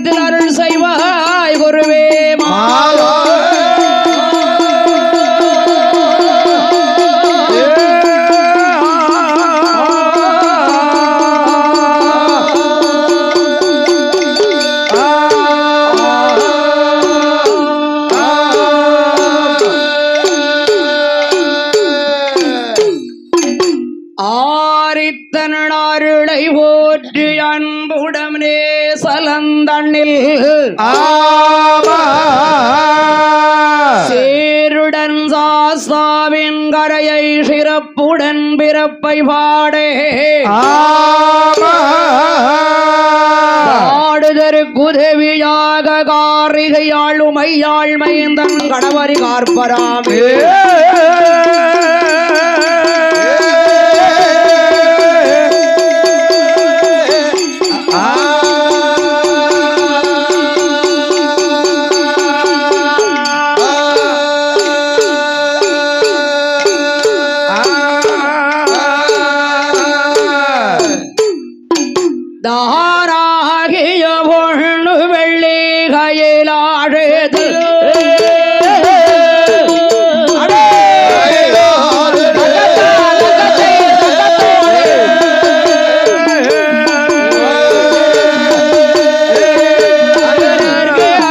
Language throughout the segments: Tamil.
காலத்தில் அருள் செய்வாய் குருவே மாலா. ஆரித்தனருளை போற்றி அன்புடனே சலந்தண்ணில் சேருடன் சாஸ்தாவின் கரையை சிறப்புடன் பிறப்பை பாடே பாடுதரு குதவியாக காரிகையாள் உமையாள் மைந்தன் கணவரி கார்பராமே தாராகிய பொண்ணு வெள்ளி கயிலாழது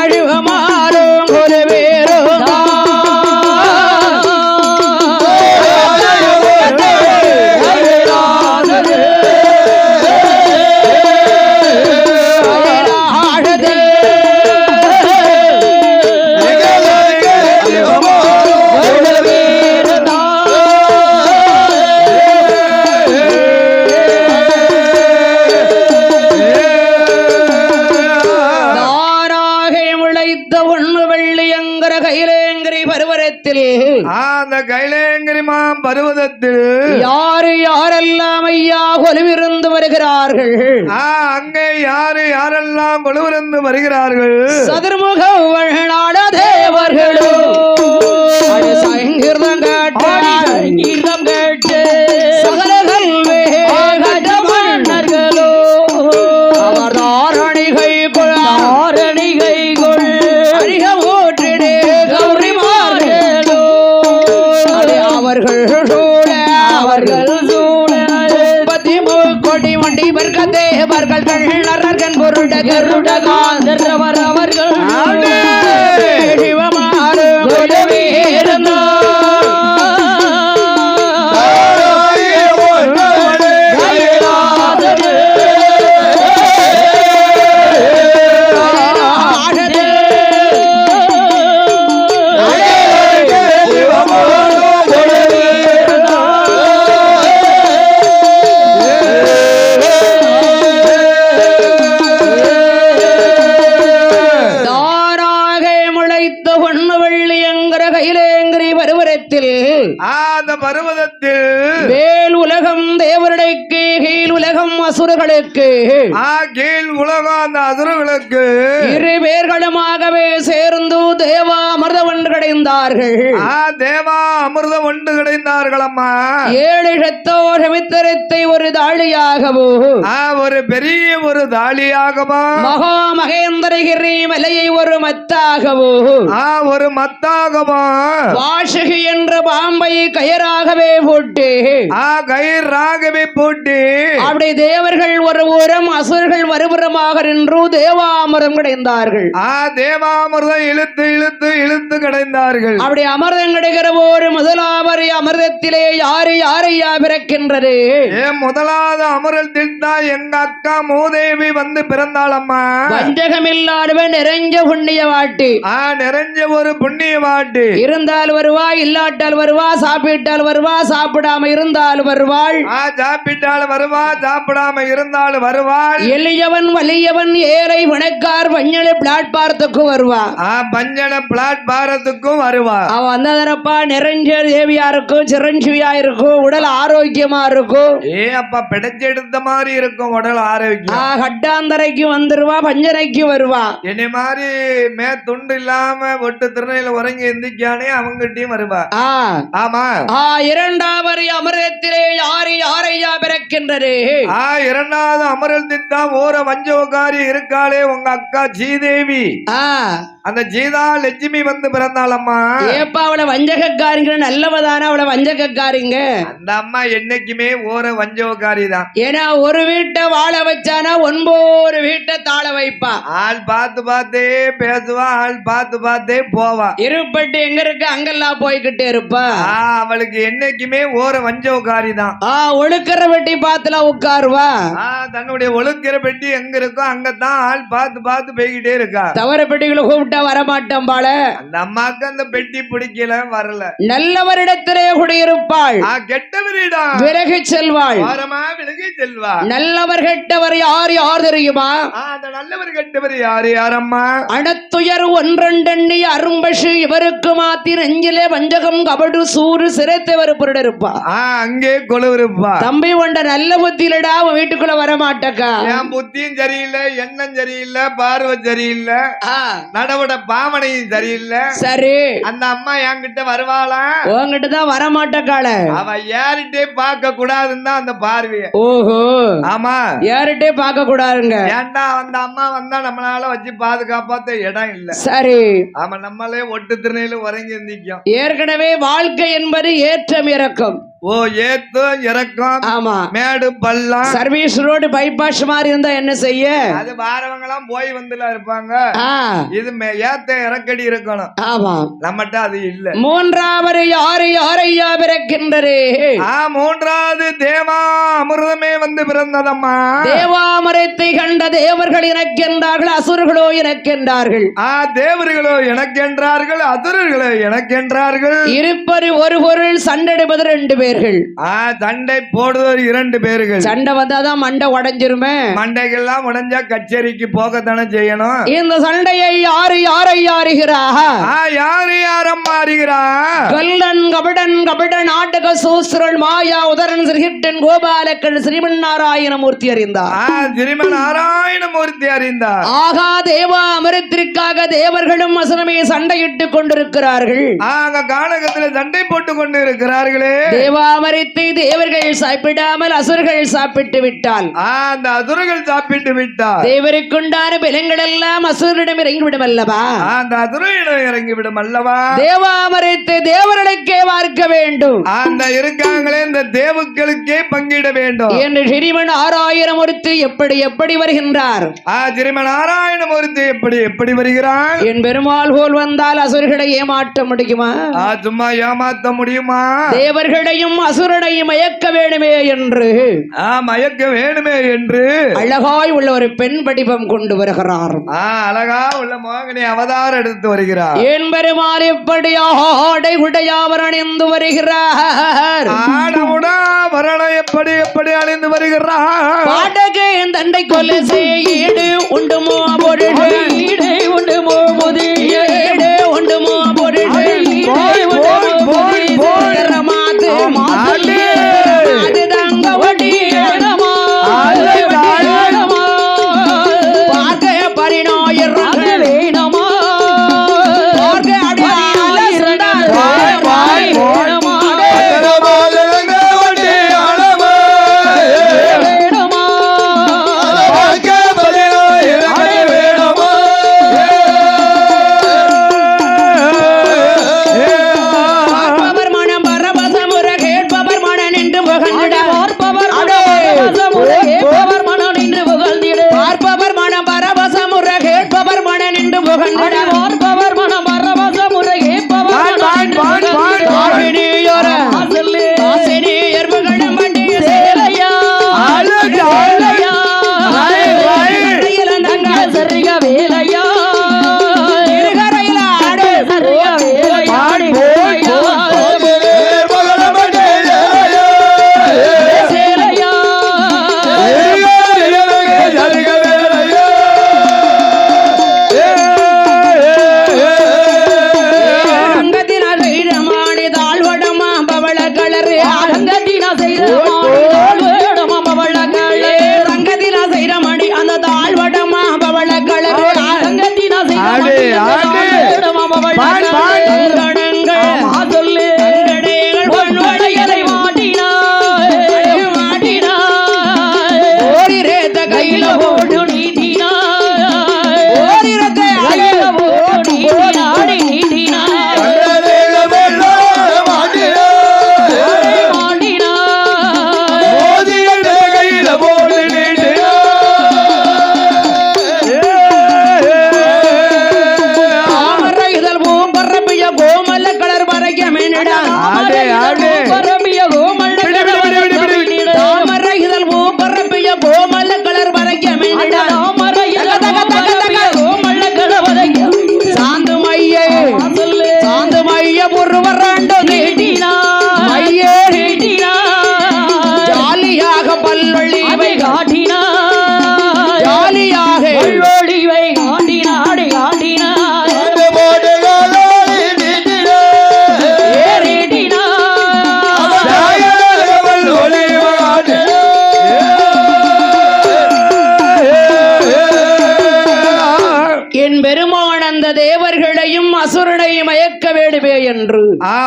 அழுவமாறும் ஒரு வேறு பருவதத்தில் யாரு யாரெல்லாம் ஐயா கொலுவிருந்து வருகிறார்கள் அங்கே யாரு யாரெல்லாம் கொலுவிருந்து வருகிறார்கள் சதுர்முக நாட தேவர்களோ சங்கீர்தம் கேட்டு சகலகள் மன்னர்களோ அவர் தாரணிகை கொள் அழிக ஊற்றிடே கௌரிமார்களோ அவர்கள் கொடி வண்டி வர்க்கதேவர்கள் கண்ணர்கள் பொருட கருடகாந்தர் அவர்கள் சிவமாறு பருவதத்தில் மேல் உலகம் தேவர்களுக்கு கீழ் உலகம் அசுரர்களுக்கு கீழ் உலகம் அந்த அசுரர்களுக்கு இரு பேர்களுமாகவே சேர்ந்து தேவா அமிர்த ஒன்று கிடைந்தார்கள் தேவா அமிர்த ஒன்று கிடைந்தார்கள் அம்மா 7 சத்தோர் சமித்திரத்தை ஒரு தாளியாகவோ ஒரு பெரிய ஒரு தாளியாகவோ மகா மகேந்திரகிரி மலையை ஒரு மத்தாகவோ வாசுகி என்ற பாம்பை கயிறாகவே போட்டு அப்படி தேவர்கள் ஒரு உரம் அசுரர்கள் மறுபுறமாக நின்று தேவாமிர்தம் கிடைந்தார்கள் தேவாமிர்தம் இழுத்து இழுத்து இழுத்து கிடைந்தார்கள் அப்படி அமிர்தம் கிடைக்கிற ஒரு முதலாவது அமிர்தத்திலே யாரு யாரையா பிறக்கின்றது முதலாவது அமிர்தத்தில் தான் எங்க அக்கா மூதேவி வந்து பிறந்தாளம்மா வஞ்சகம் இல்லாதவன் நிறைஞ்ச புண்ணிய வாட்டு நிறைஞ்ச ஒரு புண்ணிய வாட்டு இருந்தால் வருவா இல்லாட்டால் வருவா சாப்பிட்டால் வருவா சாப்பிடாம இருந்தால் வருவாள் சாப்பிட்டால் வருவா சாப்பிடாம இருந்தால் வருவாள் எளியவன் வலியவன் ஏழை வணக்கார் பஞ்சன பிளாட்பாரத்துக்கும் வருவா பஞ்சன பிளாட்பாரத்துக்கும் வருவா அவன் வந்ததரப்பா நிறைஞ்ச தேவியா இருக்கும் சிரஞ்சீவியா இருக்கும் உடல் ஆரோக்கியமா இருக்கும் அப்ப பிடிச்செடுத்த மாதிரி இருக்கும் உடல் ஆரோக்கியம் கட்டாந்தரைக்கு வந்துருவா பஞ்சனைக்கு வருவா என்னை மாதிரி ஏன் துண்டு இல்லாம ஒட்டு திருநெல்வேலியில உறங்கி எந்திக்கானே அவங்கிட்டயும் வருவா. ஆ ஆமா. இரண்டாவது அமரத்திலே யாரையா பிறக்கின்றது? இரண்டாவது அமரல் திட்டம் ஓர வஞ்சோகாரி இருக்காளே உங்க அக்கா சீதேவி. அந்த சீதா லட்சுமி வந்து பிறந்தாளம்மா. ஏப்பா அவளை வஞ்சகக்காரிங்க நல்லவதான? அவளை வஞ்சகக்காரிங்க. அந்த அம்மா என்னைக்குமே ஓர வஞ்சோகாரி தான். ஏன்னா ஒரு வீட்டை வாழ வச்சானா 9 வீட்டை தாழ வைப்பா. ஆள் பார்த்து பார்த்தே பேசுவா, ஆள் பார்த்து பார்த்தே போவா. இருப்பட்டு எங்க இருக்கு அங்கெல்லாம் போய்கிட்டே இருப்பா. அவளுக்கு என்னைக்குமே ஓர வஞ்சோகாரி தான். ஒழுக்கிற பெட்டி பார்த்துல உட்காருவா. தன்னுடைய ஒழுக்கிற பெட்டி எங்க இருக்கோ அங்கதான் ஆள் பார்த்து பார்த்து போய்கிட்டே இருக்கா. தவற பெட்டிகளை கூப்பிட்டா வரமாட்டோம் பால. அந்த அம்மாக்கு அந்த பெட்டி பிடிக்கல, வரல. நல்லவரிடத்திலே குடியிருப்பாள், கெட்டவரிடம் விலகி செல்வாள். விலகி செல்வா. நல்லவர் கெட்டவர் யார் தெரியுமா? அந்த நல்லவர் கெட்டவர் யாரம்மா? அடத்துயர் ஒன்றெண்ணி அரும்பசு இவருக்கு மாத்தி நெஞ்சிலே வஞ்சகம் கபடு சூறு சிறைத்தவர் இருப்பா. அங்கே கொழுவிருப்பா. தம்பி உண்ட நல்ல புத்தியிலடா உன் வீட்டுக்குள்ள வரமாட்டக்கா. என் புத்தியும் சரியில்லை, எண்ணம் சரியில்லை, பார்வை சரியில்லை, நடவட பாவனையும் சரியில்லை. சரி அந்த அம்மா என்கிட்ட வருவாளா? உங்ககிட்ட தான் வரமாட்டக்கால. அவ யார்கிட்டே பார்க்க கூடாதுன்னு தான் அந்த பார்வைய. ஓஹோ ஆமா, யார்கிட்டே பார்க்க கூடாதுங்க. ஏன்டா அந்த அம்மா வந்தா நம்மளால வச்சு பாதுகாப்பாத்த இடம் இல்ல. சரி ஆமா, நம்மளே ஒட்டு திருநெல்வேலியில உறங்கி இருந்திக்கும். ஏற்கனவே வாழ்க்கை என்பது ஏற்றம் இறக்கம். ஏத்தம் இறக்கம். ஆமா, மேடு பள்ளம். சர்வீஸ் ரோடு பைபாஸ் மாதிரி இருந்தா என்ன செய்ய? அது வாரவங்க எல்லாம் போய் வந்துல இருப்பாங்க. இது ஏத்த இறக்கடி இருக்கணும். ஆமா, நம்மகிட்ட அது இல்ல. மூன்றாவது யாரையா பிறக்கின்றது? மூன்றாவது தேவா அமிர்தமே வந்து பிறந்ததம்மா. தேவாமரத்தை கண்ட தேவர்கள் எனக்கென்றார்கள், அசுரர்களோ எனக்கென்றார்கள். தேவர்களோ எனக்கென்றார்கள், அசுரர்களோ எனக்கென்றார்கள். இருப்பது ஒரு பொருள், சண்டெடுப்பது 2 பேர்கள். சண்டை போடுவது 2 பேர்கள். சண்டை வந்தாதான் மண்டை உடைஞ்சிருமே. மண்டைகள்லாம் உடைஞ்சா கச்சேரிக்கு போகத்தானே செய்யணும். இந்த சண்டையை யாரையா அறிகிறா? யாரம்மா அறிகிறா? கல்லன் கபடன் நாடக சூஸ்திரன் மாயா உதரன் சிறிகிட்டன் கோபாலக்கன் ஸ்ரீமன்னாராயணமூர்த்தி அறிந்தார். ஸ்ரீமன்னாராயணமூர்த்தி அறிந்தார். ஆகா, தேவா அமிர்தத்திற்காக தேவர்களும் அசுரமே சண்டையிட்டுக் கொண்டிருக்கிறார்கள். காலகத்தில் சண்டை போட்டுக் கொண்டு இருக்கிறார்களே. தேவாமரத்தை தேவர்கள் சாப்பிடாமல் அசுரர்கள் சாப்பிட்டு விட்டால், அந்த அசுரர்கள் சாப்பிட்டு விட்டால் தேவருக்குண்டான பலங்கள் எல்லாம் அசுரரிடம் இறங்கிவிடும் அல்லவா? அந்த அசுரரிடம் இறங்கிவிடும் அல்லவா? தேவாமரத்தை தேவர்களுக்கே பார்க்க வேண்டும். அந்த இருக்காங்களே இந்த தேவர்களுக்கே பங்கிட வேண்டும் என்று ஸ்ரீமன்னாராயணமூர்த்தி எப்படி வருகின்றார்? ஸ்ரீமன்னாராயணமூர்த்தி எப்படி வருகிறார்? என் பெருமாள் போல் வந்தால் அசுரர்களை ஏமாற்ற முடியுமா? சும்மா ஏமாற்ற முடியுமா? தேவர்களையும் அசுரனையும் மயக்க வேணுமே என்று அழகாய் உள்ள ஒரு பெண் வடிவம் கொண்டு வருகிறார். அழகா உள்ள மோகினி அவதாரம் எடுத்து வருகிறார். என் பெருமாள் எப்படி ஆடை உடையாவர் அணிந்து வருகிறார்? எப்படி அணிந்து வருகிறார்? பாடகே தண்டை கொலை செய்யீடு உண்டுமோ பொருள், ஈடு உண்டுமோ முதிய ஈடு உண்டுமோ பொருள், அது தங்க ஒடி பார்க்க பரிணாயிரம் வேணுமா? அந்த தேவர்களையும் அசுரனை மயக்க வேண்டுமே என்று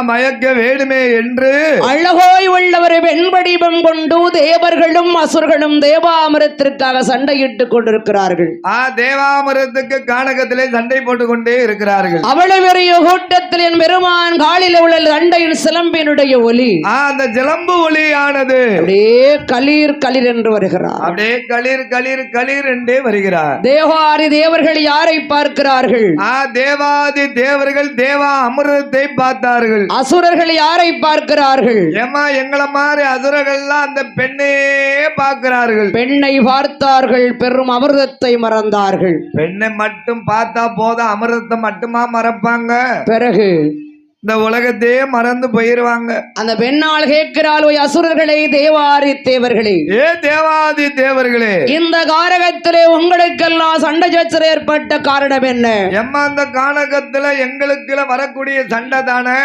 மயக்க வேண்டுமே என்று அழகோய் உள்ளவர் வெண்படிவம் கொண்டு தேவர்களும் அசுரர்களும் தேவாமிரத்திற்காக சண்டையிட்டுக் கொண்டிருக்கிறார்கள் தேவாமிரத்துக்கு கானகத்திலே சண்டை போட்டுக் கொண்டே இருக்கிறார்கள். அவ்வளவு பெரிய கூட்டத்தில் என் பெருமான் காலில் உள்ள சண்டையின் சிலம்பினுடைய ஒலி அந்த சிலம்பு ஒலியானது அப்படியே களிர் களிர் என்று வருகிறார். அப்படியே களிர் களிர் களிர் என்றே வருகிறார். தேவாதி தேவர்கள் யாரை பார்க்கிறார்கள்? தேவாதி தேவர்கள் தேவா அமிர்தத்தை பார்த்தார்கள். அசுரர்கள் யாரை பார்க்கிறார்கள்? ஏமா எங்களை மாதிரி அசுரர்கள்லாம் அந்த பெண்ணே பார்க்கிறார்கள். பெண்ணை பார்த்தார்கள், பெரும் அமிர்தத்தை மறந்தார்கள். பெண்ணை மட்டும் பார்த்தா போதும், அமிர்தத்தை மட்டுமா மறப்பாங்க? பிறகு இந்த உலகத்தையே மறந்து போயிருவாங்க. அந்த பெண்ணால் கேட்கிறாள், அசுரர்களே தேவாதி தேவர்களே, தேவாதி தேவர்களே, இந்த காரகத்திலே உங்களுக்கெல்லாம் சண்டை சச்சரவு ஏற்பட்ட காரணம் என்ன? அந்த கானகத்துல எங்களுக்கு வரக்கூடிய சண்டை தானே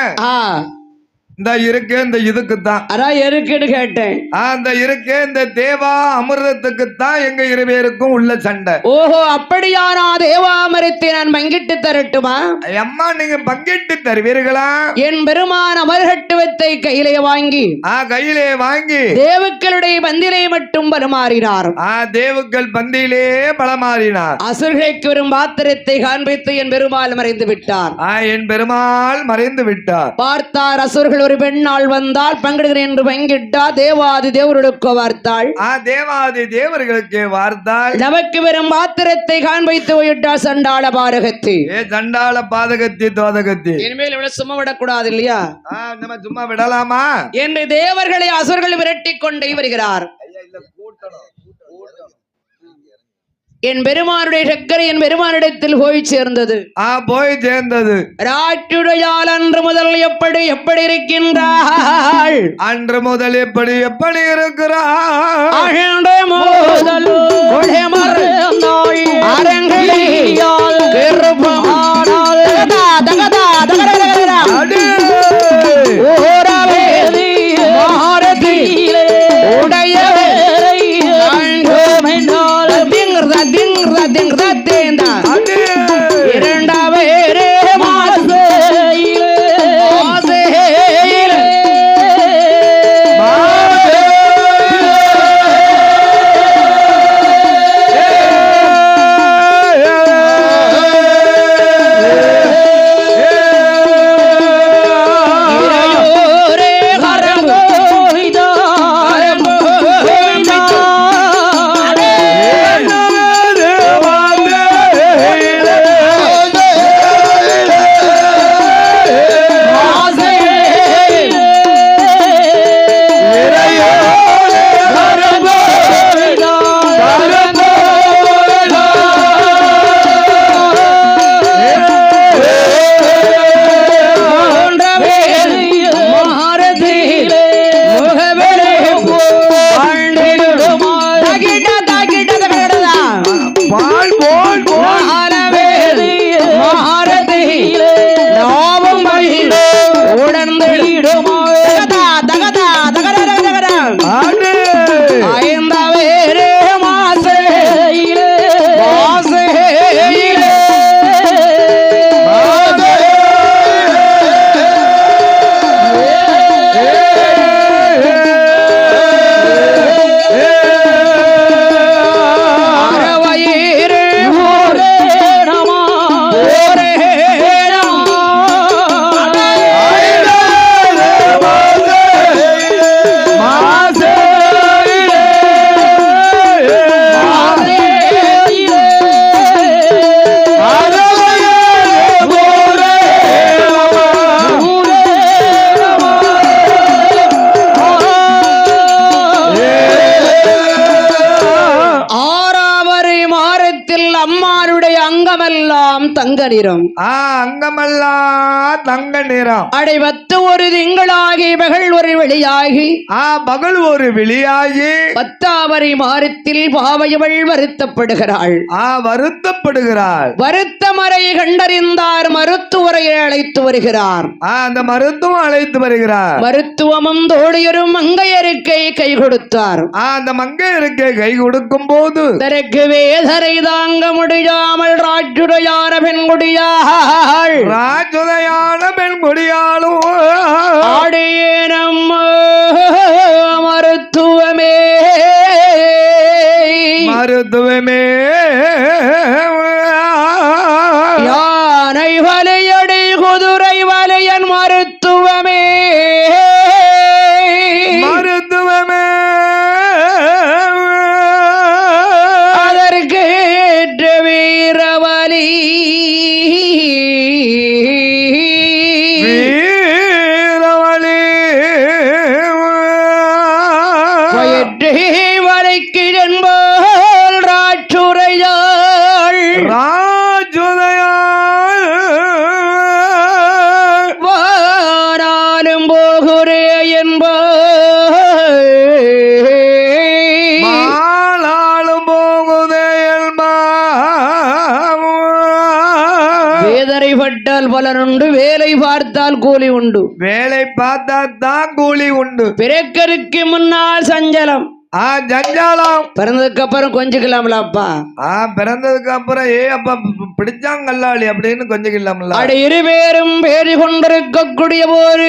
இந்த இருக்கு, இந்த இதுக்குத்தான் அதான் இருக்குன்னு கேட்டேன். அந்த இருக்கு இந்த தேவா அமிர்தத்துக்குத்தான் எங்க இருவேருக்கும் உள்ள சண்டை. ஓஹோ, அப்படியானா தேவாமிரத்தை நான் பங்கிட்டு தரட்டுமா? அம்மா நீங்க பங்கிட்டு தருவீர்களா? என் பெருமான் அமர்கட்டுவத்தை கையிலே வாங்கி தேவுக்களுடைய பந்திலே மட்டும் பலமாறினார். தேவுக்கள் பந்தியிலே பலமாறினார். அசுரர்களுக்கு வரும் பாத்திரத்தை காண்பித்து என் பெருமாள் மறைந்து விட்டார். என் பெருமாள் மறைந்து விட்டார். பார்த்தார் அசுரர்கள் ஒரு பெண்ணால் வந்தால் பங்கிடுகிறேன் என்று பங்கிட்டா தேவாதி தேவர்களுக்கு வார்த்தாள். தேவாதி தேவர்களுக்கு வார்த்தாள். நமக்கு வெறும் பாத்திரத்தை காண்பித்து போயிட்டால் சண்டாள பாதகத்தி. சண்டாள பாதகத்தி தோதகத்தி. இனிமேல் இவளை சும்மா விடக்கூடாது இல்லையா? நம்ம சும்மா விடலாமா என்று தேவர்களை அசுரர்கள் விரட்டி கொண்டே வருகிறார். என் பெருமானுடைய சக்கரை என் பெருமானிடத்தில் போய் சேர்ந்தது. ராட்டுடையால் அன்று முதல் எப்படி எப்படி இருக்கின்றாள்? அன்று முதல் எப்படி எப்படி இருக்கிறாள்? தங்க நிறம். அங்கமெல்லாம் தங்க நிறம். அடைவத்து ஒரு திங்களாகி பகல் ஒரு வெளியாகி பகல் ஒரு வெளியாகி பத்தாவரை மாரத்தில் பாவையவள் வருத்தப்படுகிறாள். வருத்தப்படுகிறாள். வருத்தமறை கண்டறிந்தார் மருத்துவரையை அழைத்து வருகிறார். அந்த மருத்துவம் அழைத்து வருகிறார். மருத்துவமும் தோழியரும் மங்கையருக்கை கை கொடுத்தார். அந்த மங்கையருக்கை கை கொடுக்கும் போது தனக்கு வேதனைதான் தாங்க முடியாமல் ராஜுடையான பெண்குடியாள் ராஜுதையான பெண்குடியாலும் ஆடியேனம் மருத்துவமே மருத்துவமே யானை வலையடி குதிரை வலையன் மருத்துவமே மருத்துவமே அதற்கு ஏற்ற வீரவலி வீரவழி வயிற்றை வரைக்கு என்பால் ராச்சுரையாள் ராஜுதையாள் வாராலும் போகுரே என்பாள் மாலாளும் போகுதையல் வேதனை பட்டால் பலனுண்டு வேலை பார்த்தால் கூலி உண்டு வேலை பார்த்தா தான் கூலி உண்டு பிறக்கருக்கு முன்னால் சஞ்சலம் ஜஞ்சாலம் பிறந்ததுக்கு அப்புறம் கொஞ்சிக்கலாம்லப்பா பிறந்ததுக்கு அப்புறம் அப்பா பிடிச்சாங்கல்லாளி அப்படின்னு கொஞ்சிக்கலாம்ல அட இருவேரும் பேரி கொண்டிருக்கக்கூடிய போது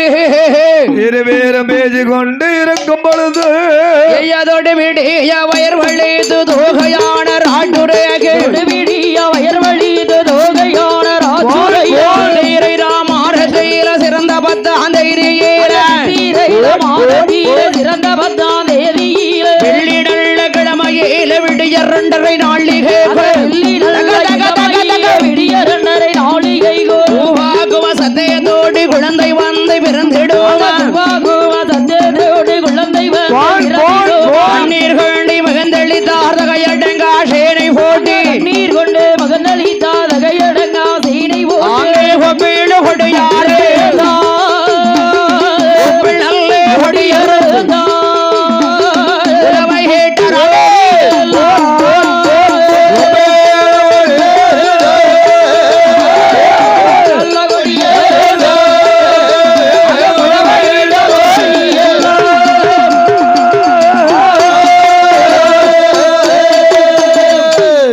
இருவேரும் பேசி கொண்டு இருக்கும் பொழுது அதோடு விடிய வயர் வழிது தோகையான ராட்டுரைய விடிய வயர் வழிது தோகையான ராட்டுரை ராமாரதையில சிறந்த பத்தாந்தேரியில சிறந்த பத்தாந்தேரியில வெள்ளி நல்ல கிழமையில விடிய 2:30 நாளிகை விடிய 2:30 நாளிகை சத்தையத்தோடு குழந்தை வந்து பிறந்திடுவோடு குழந்தை நீர் கொண்டு மகந்தளித்தார் தகையடங்கா சேனை போட்டி நீர் கொண்டு மகந்தளித்தார் தகையடங்கா சேனை போட்டி கொடு யாரே நல்ல கொடியறந்தா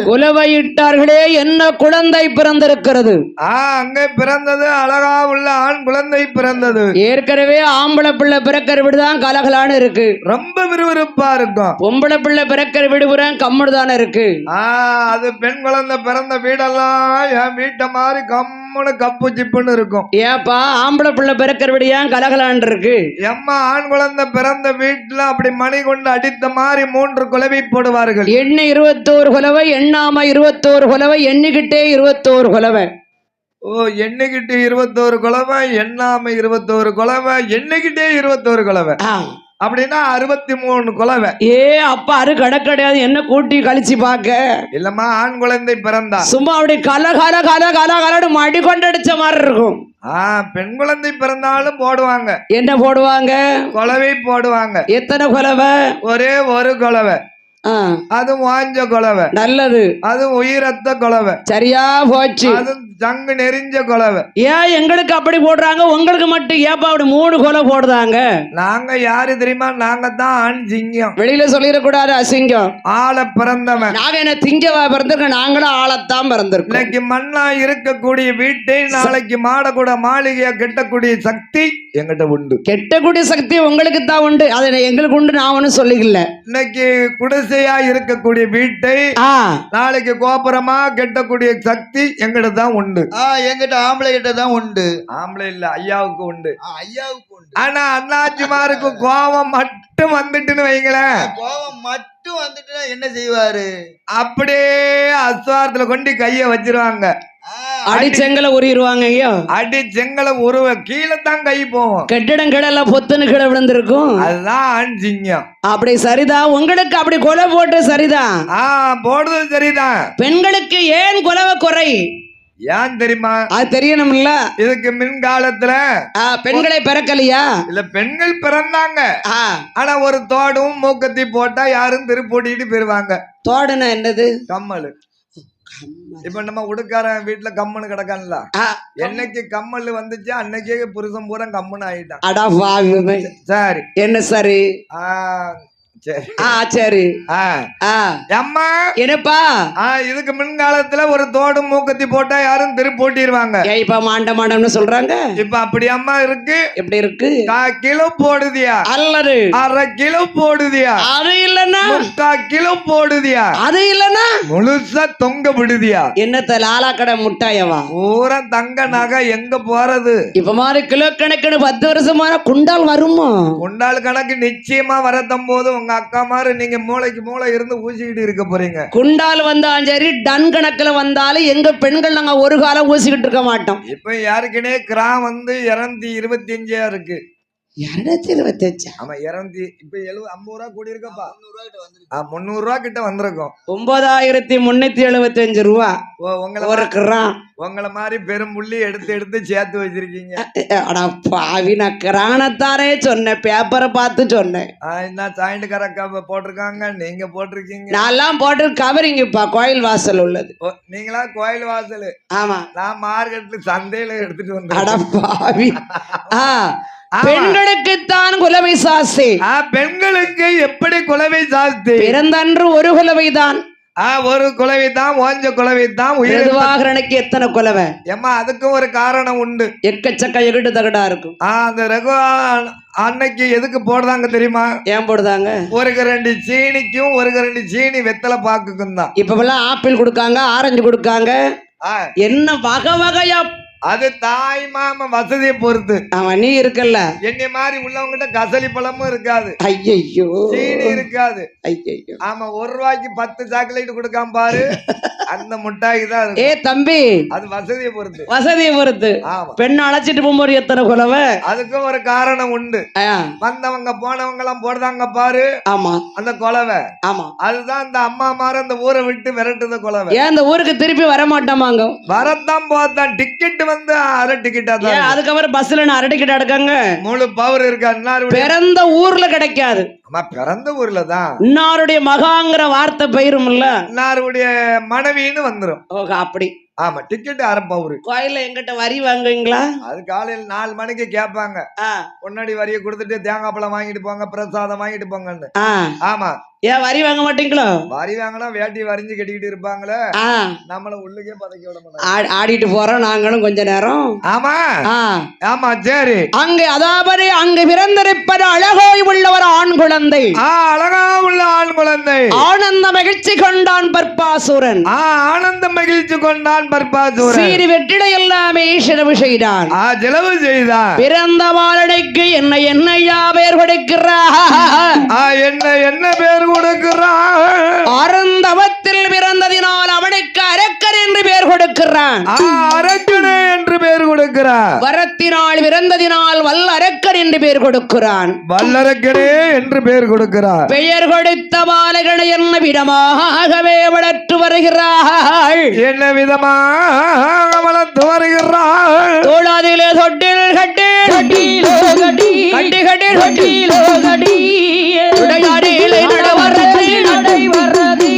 குலவையிட்டார்களே என்ன குழந்தை பிறந்திருக்கிறது அங்கே பிறந்தது அழகா உள்ள ஆண் குழந்தை பிறந்தது ஏற்கனவே ஆம்பளை பிள்ளை பிறக்கிற வீடுதான் கலகலான்னு இருக்கு ரொம்ப விறுவிறுப்பா இருக்கும் பொம்பளை பிள்ளை பிறக்கிற வீடு புற கம்முடு தானே இருக்கு அது பெண் குழந்தை பிறந்த வீடெல்லாம் என் வீட்டை மாதிரி கம்முன்னு கப்பு சிப்புன்னு இருக்கும் ஏப்பா ஆம்பளை பிள்ளை பிறக்கிற வீடு ஏன் கலகலான் இருக்கு எம்மா ஆண் குழந்தை பிறந்த வீட்டுல அப்படி மணி கொண்டு அடித்த மாதிரி 3 குலவை போடுவார்கள் எண்ணெய் 21 குலவை எண்ணாம 21 குலவை எண்ணிக்கிட்டே 21 குலவை எண்ணிக்கிட்டு 21 குலவை எண்ணாம 21 குலவை எண்ணிக்கிட்டே 21 குலவை அப்படின்னா 63 குலவை அப்பா அது கிடையாது என்ன கூட்டி கழிச்சு பாக்க இல்லம்மா ஆண் குழந்தை பிறந்தா சும்மா அப்படி கல மடி கொண்டடிச்ச மாதிரி இருக்கும் பெண் குழந்தை பிறந்தாலும் போடுவாங்க என்ன போடுவாங்க குலவை போடுவாங்க எத்தனை குலவை ஒரே ஒரு குலவை அது வாஞ்ச குலவை நல்லது அது உயிரத்த குலவை சரியா போச்சு அது ஜங்கு நெறிஞ்ச குலவை ஏன் எங்களுக்கு அப்படி போடுறாங்க உங்களுக்கு மட்டும் ஏப்பா அப்படி 3 குலை போடுறாங்க நாங்க யாரு தெரியுமா நாங்க தான் ஆண் சிங்கம் வெளியில சொல்லிடக்கூடாது அசிங்கம் ஆள பிறந்தவன் நாங்க என்ன திங்கவா பிறந்திருக்கோம் நாங்களும் ஆளத்தான் பிறந்திருக்கோம் இன்னைக்கு மண்ணா இருக்கக்கூடிய வீட்டை நாளைக்கு மாடக்கூட மாளிகையா கெட்டக்கூடிய சக்தி எங்கிட்ட உண்டு கெட்டக்கூடிய சக்தி உங்களுக்கு தான் உண்டு அது எங்களுக்கு உண்டு நான் ஒன்னும் சொல்லிக்கல இன்னைக்கு குடிசையா இருக்கக்கூடிய வீட்டை நாளைக்கு கோபுரமா கெட்டக்கூடிய சக்தி எங்கிட்ட தான் உண்டு எங்கிட்ட ஆம்பளை கிட்ட தான் உண்டு ஆம்பளை இல்ல ஐயாவுக்கு உண்டு ஐயாவுக்கு உண்டு ஆனா அண்ணாச்சிமாருக்கு கோபம் மட்டும் வந்துட்டுன்னு வைங்களேன் கோபம் மட்டும் வந்துட்டுனா என்ன செய்வாரு அப்படியே அஸ்வாரத்துல கொண்டு கைய வச்சிருவாங்க அடி செங்கலை உருவாங்க ஐயோ அடி செங்கலை உருவ கீழே தான் கை போவோம் கட்டிடம் கிடல பொத்துன்னு கிட விழுந்திருக்கும் அதுதான் ஆண் சிங்கம் அப்படி சரிதான் உங்களுக்கு அப்படி கொலை போட்டு சரிதான் போடுறது சரிதான் பெண்களுக்கு ஏன் கொலவை குறை ஏன் தெரியுமா அது தெரியணும்ல இதுக்கு மின் காலத்துல பெண்களை பிறக்கலையா இல்ல பெண்கள் பிறந்தாங்க ஆனா ஒரு தோடும் மூக்கத்தி போட்டா யாரும் திருப்போட்டிட்டு போயிருவாங்க தோடுனா என்னது கம்மல் இப்ப நம்ம உடுக்காரன் வீட்டுல கம்முன்னு கிடக்கான்ல என்னைக்கு கம்மல் வந்துச்சு அன்னைக்கே புருஷன் பூரா கம்முன்னு ஆயிட்டான் சரி என்ன சரி சரி சரி அம்மா என்னப்பா இதுக்கு முன்காலத்துல ஒரு தோடு மூக்கத்தி போட்டா யாரும் திருப்பி போட்டிருவாங்க. இப்ப மாண்டம்னு சொல்றாங்க. இப்ப அப்படி அம்மா இருக்கு. எப்படி இருக்கு? 1/4 கிலோ போடுதியா அல்லது 1/2 கிலோ போடுதியா? அது இல்லன்னா 3/4 கிலோ போடுதியா? அது இல்லன்னா முழுசா தொங்க விடுதியா? என்னத்த லாலா கடை முட்டாயவா? பூரா தங்க நகை எங்க போறது? இப்ப மாதிரி கிலோ கணக்குன்னு 10 வருஷமான குண்டால் வருமா? குண்டால் கணக்கு நிச்சயமா வரத்தும் போது உங்க அக்கா மாதிரி நீங்க மூளைக்கு மூளை இருந்து ஊசிக்கிட்டு இருக்க போறீங்க. குண்டால் வந்தாலும் சரி டன் கணக்குல வந்தாலும் எங்க பெண்கள் நாங்க ஒரு காலம் ஊசிக்கிட்டு இருக்க மாட்டோம். இப்ப யாருக்குனே கிராம் வந்து 225 இருக்கு. 225? ஆமா 200. இப்ப 50 ரூபா கூடி இருக்கப்பா. 300 ரூபா கிட்ட வந்திருக்கும். 9375 ரூபா ஒரு கிராம். உங்களை மாதிரி பெரும் புள்ளி எடுத்து எடுத்து சேர்த்து வச்சிருக்கீங்க. அடா பாவி, நான் கிரானத்தானே சொன்னேன், பேப்பரை பார்த்து சொன்னேன். என்ன சாயிண்ட் கரக்கா போட்டிருக்காங்க, நீங்க போட்டிருக்கீங்க. நான் போட்டு கவரிங்கப்பா, கோயில் வாசல் உள்ளது. நீங்களா கோயில் வாசல்? ஆமா, நான் மார்க்கெட்ல சந்தையில எடுத்துட்டு வந்தேன். அடா பாவி. பெண்களுக்குத்தான் குலவை சாஸ்தி. பெண்களுக்கு எப்படி குலவை சாஸ்தி? பிறந்தன்று ஒரு குலவைதான். ஒரு குலவை தான், ஓஞ்ச குலவை தான். உயிர்வாகரனுக்கு எத்தனை குலவை? ஏமா அதுக்கும் ஒரு காரணம் உண்டு. எக்கச்சக்க எகிட்டு தகடா இருக்கும். அந்த ரகு அன்னைக்கு எதுக்கு போடுறாங்க தெரியுமா? ஏன் போடுறாங்க? ஒரு கரண்டி சீனிக்கும் ஒரு கரண்டி சீனி வெத்தலை பாக்குக்கும் தான். இப்பெல்லாம் ஆப்பிள் கொடுக்காங்க, ஆரஞ்சு கொடுக்காங்க, என்ன வகை வகையா. அது தாய் மாம வசதியை பொறுத்து. அவன் நீ இருக்கல்ல, என்னை மாதிரி உள்ளவங்கிட்ட கசலி பழமும் இருக்காது. ஐயோ, சீனி இருக்காது. ஐயோ, ஆமா 1 ரூபாய்க்கு 10 சாக்லேட் கொடுக்காம பாரு, அந்த முட்டாய் தான் இருக்கு. ஏ தம்பி, அது வசதியை பொறுத்து. வசதியை பொறுத்து. ஆமா, பெண்ணை அழைச்சிட்டு போகும்போது எத்தனை குலவை? அதுக்கும் ஒரு காரணம் உண்டு. வந்தவங்க போனவங்க எல்லாம் போடுறாங்க பாரு. ஆமா, அந்த குலவை. ஆமா, அதுதான் அந்த அம்மா மாற அந்த ஊரை விட்டு விரட்டுத குலவை. ஏன் அந்த ஊருக்கு திருப்பி வர மாட்டோமாங்க? வரத்தான் போதான். டிக்கெட் வந்து அரை டிக்கெட்டா தான். அதுக்கப்புறம் பஸ்ல அரை டிக்கெட் எடுக்காங்க. முழு பவர் இருக்கா? பிறந்த ஊர்ல கிடைக்காது. பிறந்த ஊர்ல தான் இன்னாருடைய மகாங்கிற வார்த்தை பெயரும்ல, இன்னாருடைய மனைவின்னு வந்துரும். அப்படி. ஆமா, டிக்கெட் அரை பவர். கோயில எங்கிட்ட வரி வாங்குவீங்களா? அது காலையில 4 மணிக்கு கேட்பாங்க. முன்னாடி வரியை கொடுத்துட்டு தேங்காய் பழம் வாங்கிட்டு போங்க, பிரசாதம் வாங்கிட்டு போங்கன்னு. ஆமா. ஏன் வரி வாங்க மாட்டீங்களோ? வரி வாங்கினா வேட்டி வரிஞ்சு கட்டிக்கிட்டு இருப்பாங்களே, நம்மள உள்ளுக்கே பதக்கி விட மாட்டாங்க. ஆடிட்டு போறோம் நாங்களும் கொஞ்ச நேரம். ஆமா ஆமா, சரி. அங்க அதாவது அங்கு பிறந்திருப்பது அழகாய் உள்ளவர் ஆண் குழந்தை. அழகா உள்ள ஆண் குழந்தை. ஆனந்த மகிழ்ச்சி கொண்டான் பர்பாசுரன். ஆனந்த மகிழ்ச்சி கொண்டான் பர்பாசுரன். சீரி வெற்றிடை எல்லாமே செலவு செய்தான். செலவு செய்தான். பிறந்த வாழடைக்கு என்ன என்னையா பேர் கொடுக்கிறார்? என்ன பேர் கொடுக்கிறான்? அருந்தவத்தில் பிறந்ததினால் அவனுக்கு அரக்கன் என்று பெயர் கொடுக்கிறான். அரக்கனே என்று பெயர் கொடுக்கிறான். வரத்தினால் பிறந்ததினால் வல்ல அரக்கன் என்று பெயர் கொடுக்கிறான். வல்லரக்கனே என்று பெயர் கொடுக்கிறான். பெயர் கொடுத்த பாலகனை என்ன விதமாகவே வளர்த்து வருகிறாள். என்ன விதமாக வளர்த்து வருகிறாள்? தோளாதிலே தொட்டில் கட்டி கட்டி கட்டி கட்டி தொட்டிலோ கட்டி உடையாடிலே நடவரதி நடைவரதி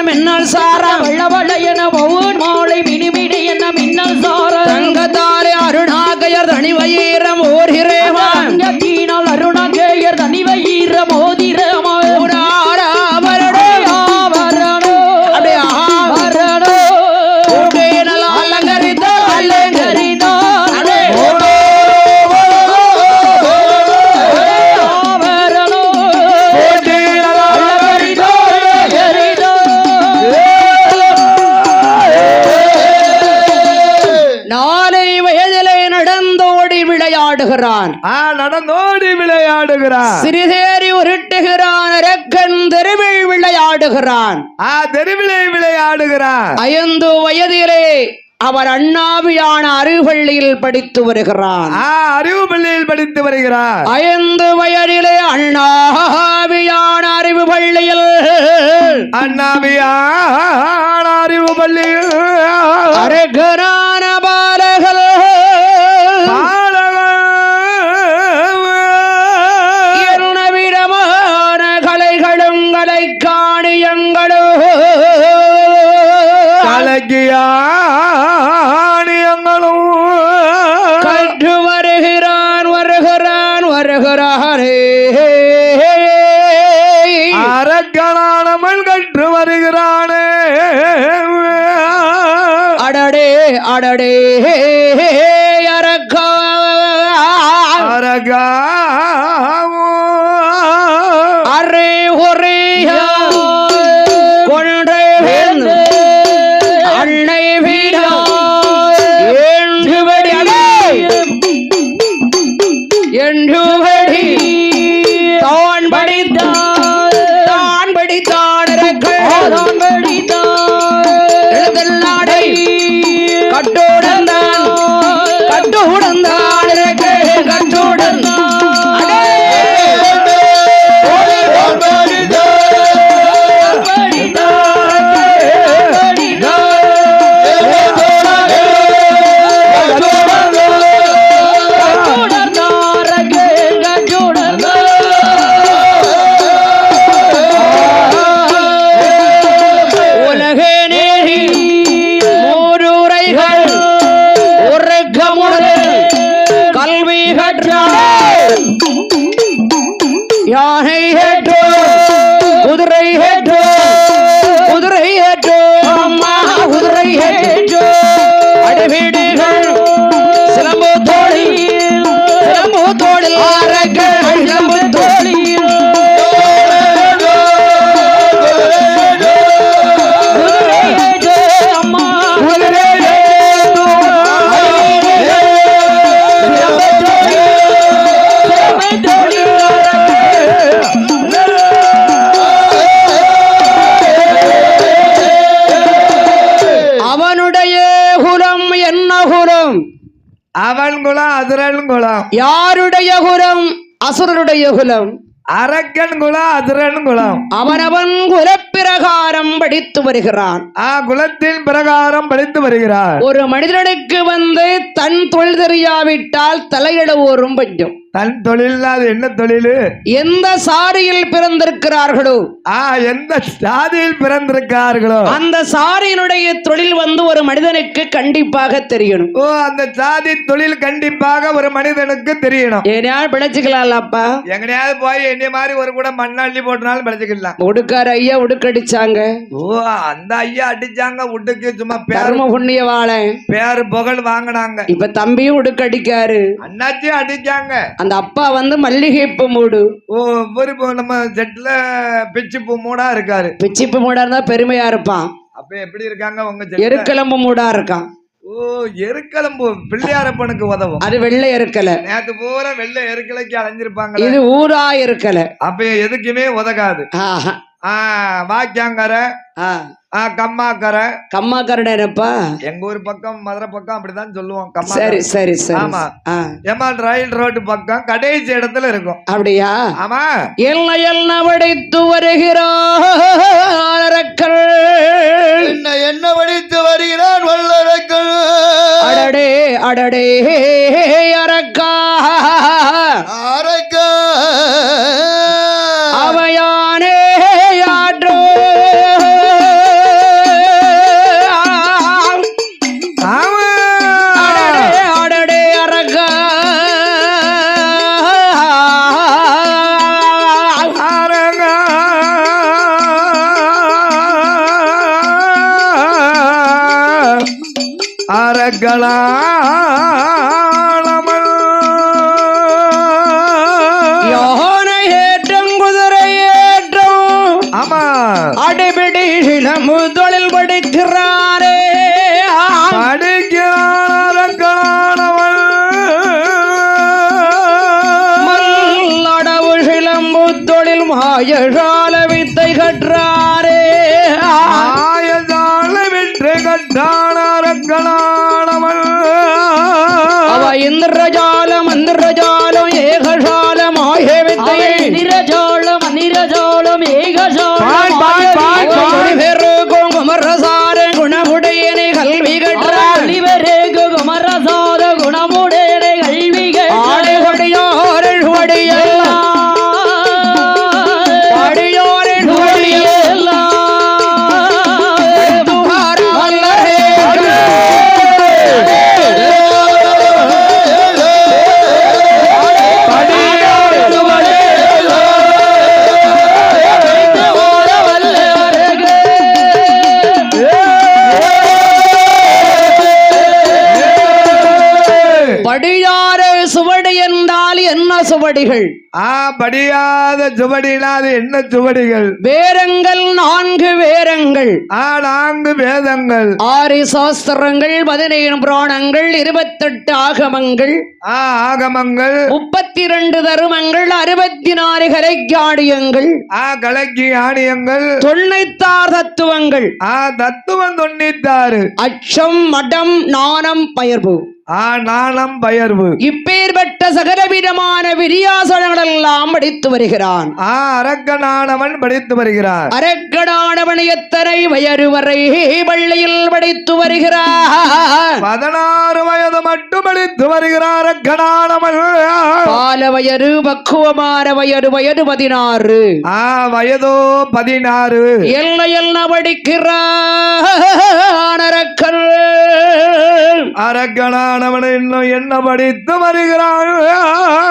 மின்னல் சார வள்ளவளையன ஒவ்வொரு மாலை மினுமிடு என்ன மின்னல் சார தங்கத்தா வயதிலே அருணாகயர் தனிவயிரம் ஓர்கிறேமா அங்கத்தினால் அருணாகேயர் தனிவயிர மோதிரமா நடந்தோடி விளையாடுகிறான் சிறிதேறி உருட்டுகிறான் ரெக்கன் தெருவில் விளையாடுகிறான் தெருவிலே விளையாடுகிறான் 5 வயதிலே அவர் அண்ணாவியான அறிவுப்பள்ளியில் படித்து வருகிறான் அறிவுப்பள்ளியில் படித்து வருகிறார் 5 வயதிலே அண்ணாவியான அறிவுப்பள்ளியில் அறிவுப்பள்ளியில் அருகரான பாலகள் கற்று வருகிறானே அரக்கனானவன் கற்று வருகிறானே அடடே அடடே அரக்கா அரே ஒரே கொன்றை அன்னை வீடா என்று தான் படித்தான் எழுதல்லாடை கட்டுடன் யானை ஏற்றோ குதிரை ஏற்றோ அம்மா குதிரை ஏற்றோ அடிவீடுகள் சிலம்பு தோளில் ஆரங்கள் சிலம்பு தோளில் அம்மா குதிரை அவன் குலம் அதிரன் குலம் யாருடைய குலம் அசுரனுடைய குலம் அரக்கன் குலம் அதிரன் குலம் அவனவன் குலப்பிரகாரம் படித்து வருகிறான் குலத்தின் பிரகாரம் படித்து வருகிறார் ஒரு மனிதனுக்கு தன் தொழில் தெரியாவிட்டால் தலையிடுவோரும் பஞ்சம் தன் தொழில் அது என்ன தொழில் எந்த சாதியில் பிறந்திருக்கிறார்களோ எந்த சாதியில் பிறந்திருக்கிறார்களோ அந்த சாதியினுடைய தொழில் ஒரு மனிதனுக்கு கண்டிப்பாக தெரியணும் அந்த சாதி தொழில் கண்டிப்பாக ஒரு மனிதனுக்கு தெரியணும் ஏனால் பிழைச்சுக்கலாம்ப்பா எங்கனையாவது போய் என்ன மாதிரி ஒரு கூட மண்ணள்ளி போட்டனாலும் பிழைச்சுக்கலாம் உடுக்கார ஐயா உடுக்கடிச்சாங்க அந்த ஐயா அடிச்சாங்க உடுக்கு சும்மா பெரும புண்ணிய வாழ பேரு புகழ் வாங்கினாங்க இப்ப தம்பியும் உடுக்கடிக்காரு அண்ணாச்சியும் அடிச்சாங்க அந்த அப்பா மல்லிகைப்பூ மூடு நம்ம செட்ல பிச்சிப்பூ மூடா இருக்காரு பிச்சிப்பூ மூடா இருந்தா பெருமையா இருப்பான் அப்ப எப்படி இருக்காங்க உங்க எருக்கலம்பு மூடா இருக்கான் எருக்கலம்பு பிள்ளையாரப்பனுக்கு உதவும் அது வெள்ளை எருக்கல நேத்து பூரா வெள்ளை எருக்கலைக்கு அலைஞ்சிருப்பாங்க இது ஊரா இருக்கல அப்ப எதுக்குமே உதகாது வாக்கியாங்கரை கம்மாக்கரப்பா எங்க ஊர் பக்கம் மதுரை பக்கம் அப்படிதான் சொல்லுவோம். சரி சரி சரி. ஆமா. ஏமால் ரயில் ரோடு பக்கம் கடைசி இடத்துல இருக்கும். அப்படியா? ஆமா. என்ன வடித்து வருகிறார்கள், என்ன வடித்து வருகிறான் வல்லரக்கன். அடடே அடடே அரக்கா அரக்கா அவையானே ஆற்றோ அடடே அரக்கலாளமன் யானை ஏற்றம் குதிரை ஏற்றம் ஆமா அடிபிடி சிலம்பு தொழில் படிக்கிறாரே படிக்கிறான் அரக்கலாளவன் மல்லடவு சிலம்பு தொழில் மாயசால வித்தை கற்றாரே ஆயதால வெற்றி கட்டான் அரக்கலாளவன் அவ இந்திரஜாலம் மந்திரஜாலம் ஏகசாலம் ஆகிய வித்தையை நிரஜாலம் அநிரஜாலம் பாய், பாய், பாய், பாய். பெருக்கும் குமரசார குணமுடையனை கல்வி கற்றார் ஏகசாலிவரேகு குமரசாத குணமுடேனை கல்விகள் ஆடைபடியோரன் வடியெல்லாம் படியோரன் வடியெல்லாம் படியாறு சுவடி என்றால் என்ன சுவடிகள் படியாத சுவடினாது என்ன சுவடிகள் வேரங்கள் 4 வேரங்கள் 4 வேதங்கள் 6 சாஸ்திரங்கள் 17 புராணங்கள் 28 ஆகமங்கள் ஆகமங்கள் 32 தருமங்கள் 64 கலைக்காடியங்கள் கலக்கி ஆணியங்கள் 96 தத்துவங்கள் தத்துவம் 96 அச்சம் மடம் நாணம் பயர்வு நாணம் பயர்வு இப்பேற்பட்ட சகலவிதமான விரியாசனங்கள் எல்லாம் படித்து வருகிறான் அரக்கனானவன் படித்து வருகிறார் அரக்கனானவன் எத்தனை வயது வரை பள்ளியில் படித்து வருகிறார் 16 வயது மட்டும் படித்து வருகிறார் அரக்கனானவன் பால வயது பக்குவமான வயது 16 வயதோ 16 என்ன படிக்கிறான் அரக்கன் அரக்கனானவன் இன்னும் என்ன படித்து வருகிறான்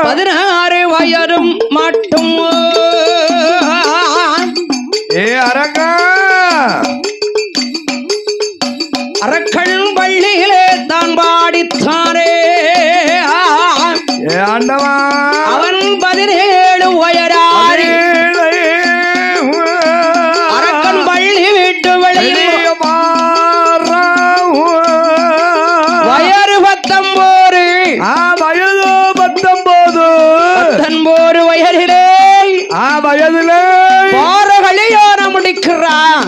16 வயதும் மட்டும் அரக்க அரக்கன் பள்ளியிலே தான் பாடித்தானே ஆண்டவா அவன் 17 வயதாரி அரக்கன் பள்ளி விட்டு வெளியில் வயது 19 வயது 19 வயதிலே வயதிலே பார கல்யாணம் முடிக்கிறான்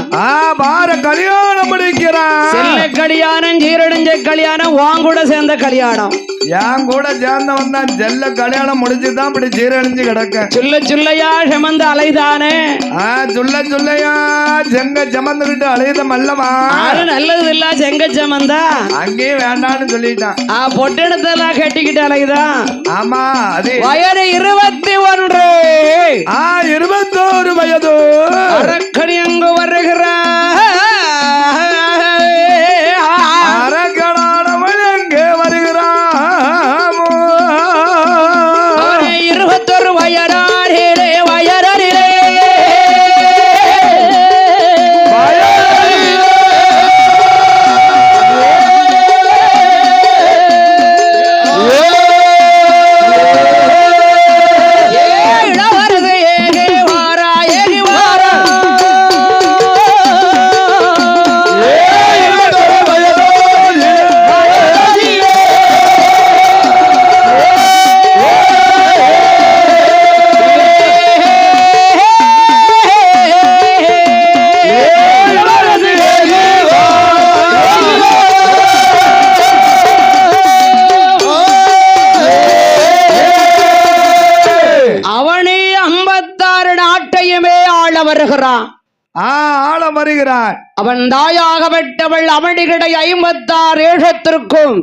பார கல்யாணம் முடிக்கிறான் செல்ல கல்யாணம் சீரடிஞ்ச கல்யாணம் வாங்கூட சேர்ந்த கல்யாணம் என் கூட சேர்ந்தவன் தான் செல்ல கல்யாணம் முடிச்சுதான் இப்படி சீரழிஞ்சு கிடக்க சுல்ல சுல்லையா செமந்த அலைதானே சொல்ல சொல்லையா செங்க சமந்துகிட்டு அலையுத மல்லமா அது நல்லது இல்ல செங்க சமந்தா அங்கேயும் வேண்டான்னு சொல்லிட்டான் பொட்டெடுத்தெல்லாம் கட்டிக்கிட்டு அலைதான் ஆமா அது வயது 21 21 வயது அரக்கன் எங்கு வருகிறான் அரக்கனானவன் எங்கே வருகிறான் 21 வயதாரிலே வயதரிலே இளவரசு ஏகி வாரா அவனே 56 நாட்டையுமே ஆள வருகிறான் ஆள வருகிறான் அவன் தாயாக பெற்றவள் அவனிகடை 56 ஏழத்திற்கும்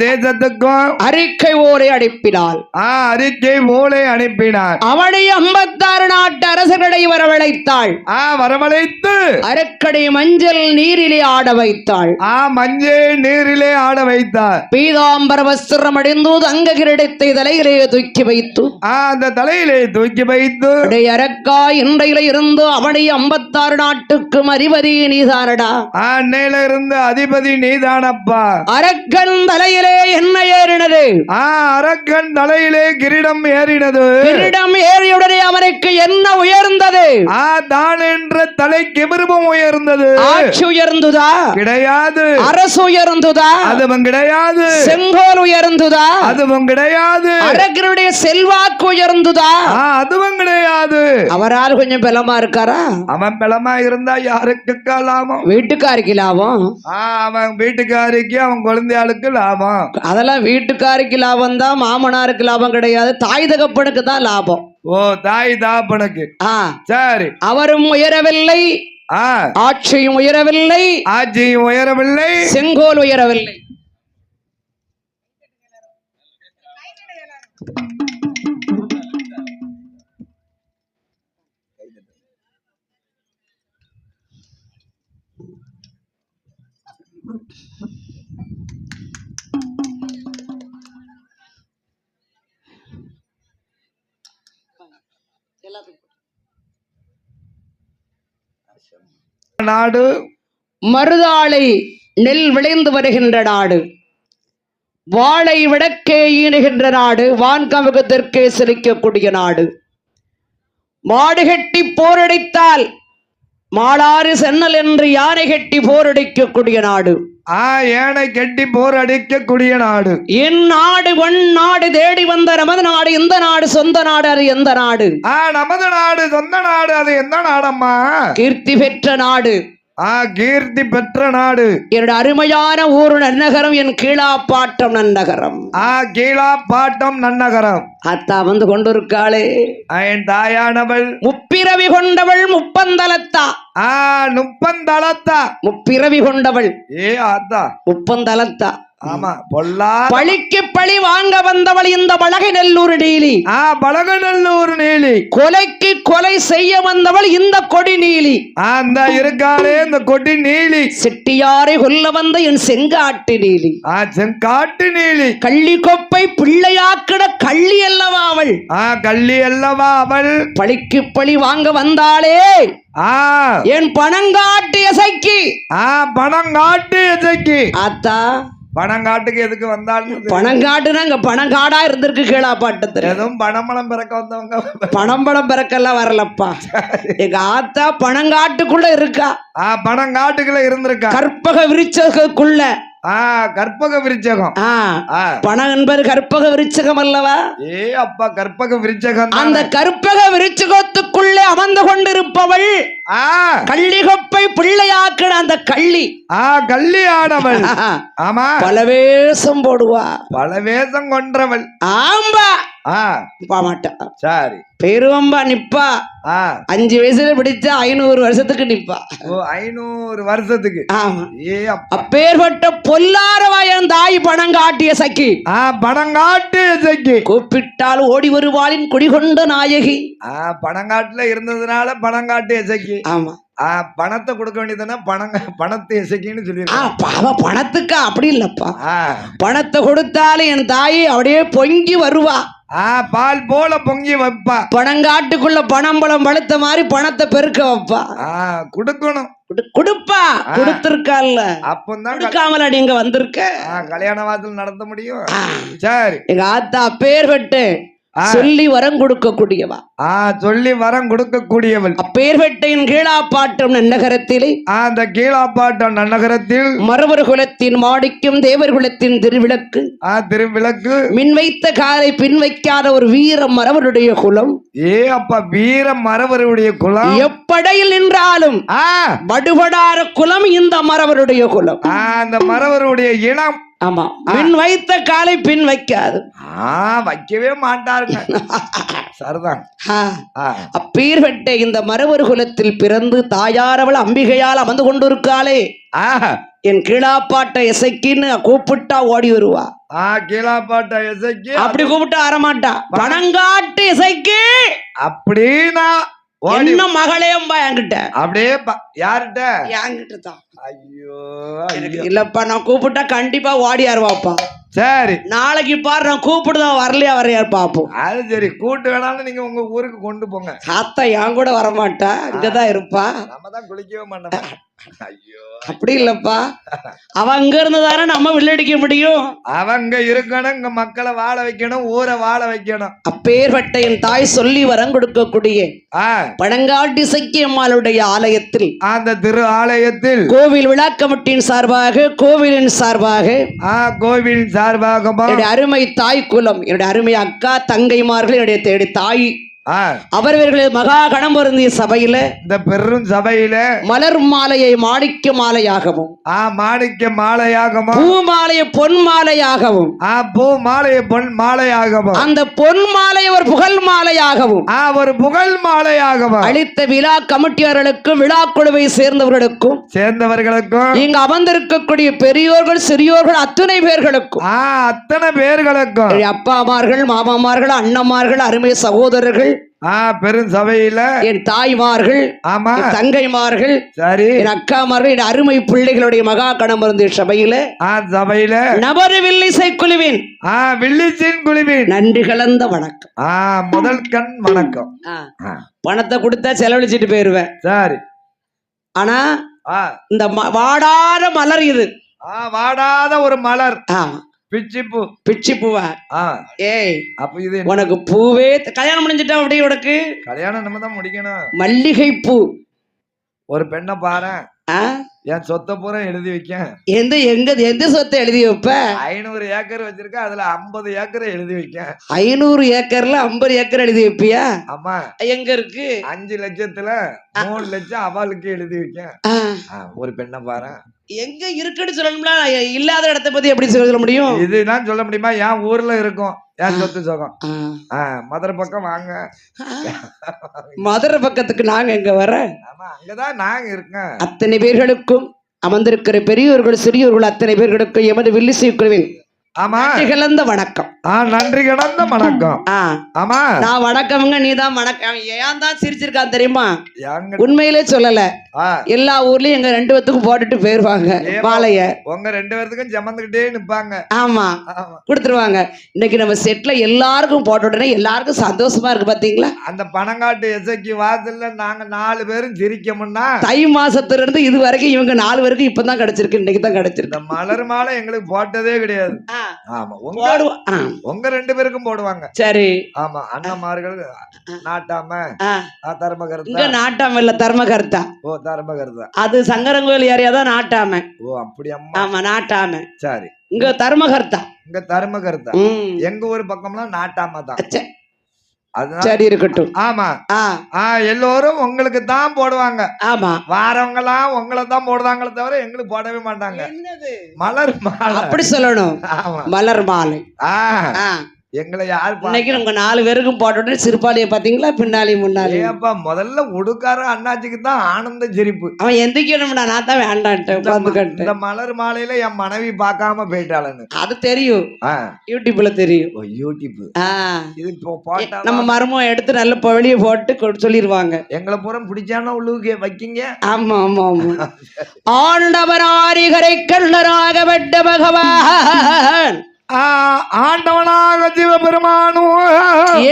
தேசத்துக்கும் அறிக்கை ஓலை அனுப்பினாள். அறிக்கை ஓலை அனுப்பினார். அவனை 56 நாட்டு அரசர்களை வரவழைத்தாள். வரவழைத்து அரக்கடை மஞ்சள் நீரிலே ஆட வைத்தாள். மஞ்சள் நீரிலே ஆட வைத்தார். பீதாம்பர வஸ்திரம் அடைந்து தங்க கிரீடத்தை தலையிலே தூக்கி வைத்து அந்த தலையிலே தூக்கி வைத்து அரக்கா இன்றையில இருந்து அவனை 56 நாட்டுக்கும் அதிபதி நீதானடா. அன்னையில இருந்து அதிபதி நீதானப்பா. அரக்கன் தலையிலே என்ன ஏறினது? அரக்கன் தலையிலே கிரீடம் ஏறினது. கிரீடம் ஏறியுடனே அவனுக்கு என்ன உயர்ந்தது? தான் என்ற தலை கிமிருபம் உயர்ந்தது. ஆட்சி உயர்ந்துதா? கிடையாது. அரசு உயர்ந்துதா? அதுவும் கிடையாது. செங்கோல் உயர்ந்துதா? அதுவும் கிடையாது. அரக்கனுடைய செல்வாக்கு உயர்ந்துதா? அதுவும் கிடையாது. அவரால் கொஞ்சம் பலமா இருக்காரா? அவன் பலமா இருந்தா யாருக்கு லாபம்? வீட்டுக்காரிக்கு லாபம். அவன் வீட்டுக்காரிக்கு அவன் குழந்தையாளுக்கு லாபம். அதெல்லாம் வீட்டுக்காரிக்கு லாபம் தான், மாமனாருக்கு லாபம் கிடையாது. தாய் தகப்பனுக்கு தான் லாபம். தாய் தாப்பனுக்கு. சரி. அவரும் உயரவில்லை, ஆட்சியும் உயரவில்லை, ஆட்சியும் உயரவில்லை, செங்கோல் உயரவில்லை. நாடு மருதாளை நெல் விளைந்து வருகின்ற நாடு, வாழை விடக்கே ஈணுகின்ற நாடு, வான்கமுக தெற்கே செழிக்கக்கூடிய நாடு. மாடு கட்டி போரடித்தால் மாளாறு சென்னல் என்று யானை கட்டி போரடிக்கக்கூடிய நாடு. ஏனை கட்டி போர் அடிக்கக்கூடிய நாடு. என் நாடு ஒன் நாடு தேடி வந்த நமது நாடு. இந்த நாடு சொந்த நாடு. அது எந்த நாடு? நமது நாடு சொந்த நாடு. அது எந்த நாடம்மா? கீர்த்தி பெற்ற நாடு. கீர்த்தி பெற்ற நாடு. என்னோட அருமையான ஊர் நன்னகரம், என் கீழாப்பாட்டம் நன்னகரம். கீழாப்பாட்டம் நன்னகரம். அத்தா வந்து கொண்டிருக்காளே என் தாயானவள். முப்பிரவி கொண்டவள் முப்பந்தலத்தா. முப்பந்தலத்தா. முப்பிரவி கொண்டவள். அத்தா முப்பந்தலத்தா. ஆமா. பொல்லா பழிக்கு பழி வாங்க வந்தவள் இந்த பலகை நல்லூர் நீலி. பலகநல்லூர் நீலி. கொலைக்கு கொலை செய்ய வந்தவள் இந்த கொடி நீலி. அந்த இருக்காளே இந்த கொடி நீலி. செட்டியாரை கொல்ல வந்த என் செங்காட்டு நீலி. செங்காட்டு நீலி. கள்ளி கொப்பை பிள்ளையாக்கிட கள்ளி அல்லவா அவள். கள்ளி அல்லவா அவள். பழிக்கு பழி வாங்க வந்தாளே என் பணங்காட்டு எசைக்கு. பணங்காட்டு எசைக்கு. அத்தா பணங்காட்டுக்கு எதுக்கு வந்தாலும் பணங்காட்டுனா இங்க பணங்காடா இருந்திருக்கு கீழாப்பாட்டத்துல. எதுவும் பணம்பளம் பிறக்க வந்தவங்க பணம்பளம் பிறக்கெல்லாம் வரலப்பா. எங்க ஆத்தா பணங்காட்டுக்குள்ள இருக்கா. பணங்காட்டுக்குள்ள இருந்திருக்கா. கற்பக விருச்சகுள்ள. கற்பக விருச்சகம். பணம் என்பது கற்பக விருச்சகம் அல்லவா? அப்பா கற்பக விருச்சகம். அந்த கற்பக விருச்சகத்துக்குள்ளே அமர்ந்து கொண்டிருப்பவள் கள்ளிகொப்பை பிள்ளையாக்கிற அந்த கள்ளி. கள்ளி ஆடவள். ஆமா. பல வேஷம் போடுவா. பல வேஷம் கொன்றவள். ஆம்பா மாட்டா. சரி. பெருவம்பா நிப்பா. 5 வயசுல பிடிச்சா 500 வருஷத்துக்கு நிப்பா. 500 வருஷத்துக்கு. ஆமா. அப்பேற்பட்ட பொல்லாரவாயன் தாய் பணங்காட்டிய சக்கி. பணங்காட்டிய சக்கி. கூப்பிட்டால் ஓடி வருவாளின் குடிகொண்ட நாயகி. பணங்காட்டுல இருந்ததுனால பணங்காட்டிய சக்கி. ஆமா. பணத்தை கொடுக்க வேண்டியதுன்னா பணத்தை எசக்கின்னு சொல்லி. பணத்துக்கு அப்படி இல்லப்பா. பணத்தை கொடுத்தாலும் என் தாய் அப்படியே பொங்கி வருவா. பால் போல பொங்கி வைப்பா. பணங்காட்டுக்குள்ள பணம்பழம் பழுத்த மாதிரி பணத்தை பெருக்க வைப்பா. கொடுக்கணும். கொடுப்பா. கொடுத்திருக்கால. அப்பதான் கொடுக்காமல நீங்க வந்திருக்க. கல்யாண வாசல் நடத்த முடியும். சரி. எங்க ஆத்தா பேர் பெட்டு சொல்லி வரம் கொடுக்க கூடியவா. சொல்லி வரம் கொடுக்கக்கூடியவள். அப்பேர்பெட்டையின் கீழாப்பாட்டம் நன்னகரத்திலே. அந்த கீழாப்பாட்டம் நன்னகரத்தில் மரவர் குலத்தின் மாடிக்கும் தேவர் குலத்தின் திருவிளக்கு. திருவிளக்கு. மின் வைத்த காலை பின் வைக்காத ஒரு வீர மரவருடைய குலம். அப்பா வீர மரவருடைய குலம். எப்படையில் நின்றாலும் வடுபடார குலம் இந்த மரவருடைய குலம். அந்த மரவருடைய இனம். ஆமா, பின் வைத்த காலை பின் வைக்காது. வைக்கவே மாட்டாருங்க. சரிதான். அப்பேர்பட்ட இந்த மரவர் குலத்தில் பிறந்து தாயாரவள் அம்பிகையால் அமர்ந்து கொண்டிருக்காளே, என் கீழாப்பாட்ட இசைக்குன்னு கூப்பிட்டா ஓடி வருவா. கீழாப்பாட்ட இசைக்கு அப்படி கூப்பிட்டா வரமாட்டா. பணங்காட்டு இசைக்கு அப்படின்னா என்ன மகளேம்பா என்கிட்ட. அப்படியே யார்கிட்ட? என்கிட்ட தான். ஐயோ இல்லப்பா, நான் கூப்பிட்டா கண்டிப்பா ஓடியாருவாப்பா. சரி, நாளைக்கு பாரு நான் கூப்பிடுதான் வரலையா வரையாரு பாப்போம். அது சரி, கூட்டு வேணாலும் நீங்க உங்க ஊருக்கு கொண்டு போங்க. அத்தா என் கூட வரமாட்டா, இங்கதான் இருப்பா. நம்ம தான் குளிக்கவே மாட்டோம். ஐயோ அப்படி இல்லப்பா, அவ அங்க இருந்ததானே நம்ம வில்லடிக்க முடியும். அவங்க இருக்கணும், இங்க மக்களை வாழ வைக்கணும், ஊரை வாழ வைக்கணும். அப்பேர்பட்ட என் தாய் சொல்லி வரம் கொடுக்கக்கூடிய பழங்காட்டு இசக்கியம்மாளுடைய ஆலயத்தில், அந்த திரு ஆலயத்தில் கோவில் விழா கமிட்டியின் சார்பாக, கோவிலின் சார்பாக, கோவிலின் சார்பாக என்னுடைய அருமை தாய் குலம், என்னுடைய அருமை அக்கா தங்கைமார்கள், என்னுடைய தாய் அவர்கள் மகா கணபருந்திய சபையில, இந்த பெரும் சபையில மலர் மாலையை மாணிக்க மாலையாகவும், மாணிக்க மாலையாகவும், பூ மாலையை பொன் மாலையாகவும், பூ மாலையை பொன் மாலையாகவும், அந்த பொன் மாலையை ஒரு புகழ் மாலையாகவும், ஒரு புகழ் மாலையாகவும் அளித்த விழா கமிட்டியாளர்களுக்கும் விழா குழுவை சேர்ந்தவர்களுக்கும் இங்கு அமர்ந்திருக்கக்கூடிய பெரியோர்கள் சிறியோர்கள் அத்தனை பேர்களுக்கும், அத்தனை பேர்களுக்கும், அப்பாமார்கள் மாமாமார்கள் அண்ணமார்கள் அருமை சகோதரர்கள், பெரும் சபையில என் தாய்மார்கள், தங்கைமார்கள், சரி என் அக்காமார்கள், என் அருமை பிள்ளைகளுடைய மகா கணபருந்திய சபையில நபரு வில்லிசை குழுவின் வில்லிசின் குழுவின் நன்றி கலந்த வணக்கம். முதல் கண் வணக்கம். பணத்தை கொடுத்தா செலவழிச்சிட்டு போயிருவேன். சரி, ஆனா இந்த வாடாத மலர், இது வாடாத ஒரு மலர், பிச்சிப்பூ. பிச்சிப்பூவா? ஏய், அப்ப இது உனக்கு பூவே கல்யாணம் முடிஞ்சிட்டா அப்படி உனக்கு கல்யாணம் நம்ம தான் முடிக்கணும். மல்லிகை பூ. ஒரு பெண்ணை பாரு, என் சொத்தை பூரா எழுதி வைக்க. எந்த சொத்தை எழுதி வைப்ப? 500 ஏக்கர் வச்சிருக்க, அதுல 50 ஏக்கர் எழுதி வைக்க. 500 ஏக்கர்ல 50 ஏக்கர் எழுதி வைப்பியா? ஆமா. எங்க இருக்கு? 5 லட்சத்துல 3 லட்சம் அவளுக்கு எழுதி வைக்க. ஒரு பெண்ணை பாரு, எங்க இருக்குன்னு சொல்லணும்னா இல்லாத இடத்தை பத்தி எப்படி சொல்ல முடியும்? இதுதான் சொல்ல முடியுமா? என் ஊர்ல இருக்கும் என் சொத்து சுகம். மதுரை பக்கம் வாங்க. மதுரை பக்கத்துக்கு நாங்க எங்க வர? ஆமா, அங்கதான் நாங்க இருக்கேன். அத்தனை பேர்களுக்கும் அமர்ந்திருக்கிற பெரியோர்கள் சிறியோர்கள் அத்தனை பேர்களுக்கும் எமது வில்லிசை குழுவின் கலந்த வணக்கம். நன்றி கலந்த வணக்கம். ஆமா, நான் வணக்கம்ங்க, நீதான் வணக்கம். ஏன் தான் சிரிச்சிருக்கான் தெரியுமா? உண்மையிலே சொல்லல, எல்லா ஊர்லயும் எங்க 2 பேத்துக்கும் போட்டுட்டு போயிருவாங்க மாலைய. உங்க 2 பேத்துக்கும் ஜமந்துகிட்டே நிப்பாங்க. ஆமா, கொடுத்துருவாங்க. இன்னைக்கு நம்ம செட்ல எல்லாருக்கும் போட்ட உடனே எல்லாருக்கும் சந்தோஷமா இருக்கு. பாத்தீங்களா? அந்த பணங்காட்டு இசைக்கு வாசல்ல நாங்க 4 பேரும் சிரிக்கமுன்னா, தை மாசத்துல இருந்து இது வரைக்கும் இவங்க 4 பேருக்கு இப்பதான் கிடைச்சிருக்கு. இன்னைக்கு தான் கிடைச்சிருக்கு. மலர் மாலை எங்களுக்கு போட்டதே கிடையாது. ஆமா, உங்க 2 பேருக்கும் போடுவாங்க. சரி. ஆமா, அண்ணமார்கள் நாட்டாம தர்மகர்த்தா. இங்க நாட்டாம இல்ல, தர்மகர்த்தா. ஓ, தர்மகர்த்தா. அது சங்கரங்கோயில் ஏரியா தான் நாட்டாம. ஓ, அப்படி. அம்மா. ஆமா, நாட்டாம. சரி. இங்க தர்மகர்த்தா. இங்க தர்மகர்த்தா. எங்க ஊர் பக்கம்லாம் நாட்டாம தான். சரி, இருக்கட்டும். ஆமா, எல்லோரும் உங்களுக்கு தான் போடுவாங்க. ஆமா, வாரவங்க எல்லாம் உங்களை தான் போடுவாங்களே தவிர எங்களுக்கு போடவே மாட்டாங்க. மலர் மாலை அப்படி சொல்லணும். மலர் மாலை. எங்களை யாரு இன்னைக்கு உங்க 4 பேருக்கும் போட்டு சிறுபாலிய பாத்தீங்களா? பின்னாலே முன்னாலே. ஏப்பா, முதல்ல உடுக்கார அண்ணாச்சிக்கு தான் ஆனந்த சிரிப்பு. அவன் எந்திக்கணும்டா, நான் தான் வேண்டான்ட்டேன். இந்த மலர் மாலையில என் மனைவி பார்க்காம போயிட்டாளன்னு அது தெரியும், யூடியூப்ல தெரியும். யூடியூப் இது போட்டா நம்ம மரமும் எடுத்து நல்ல வெளியே போட்டு சொல்லிடுவாங்க. எங்களை பூரா பிடிச்சானா உள்ளுக்கு வைக்கிங்க. ஆமா ஆமா ஆமா. ஆண்டவர் ஆரிகரை கள்ளராக வெட்ட பகவான் ஆண்டவனாக சிவபெருமானோ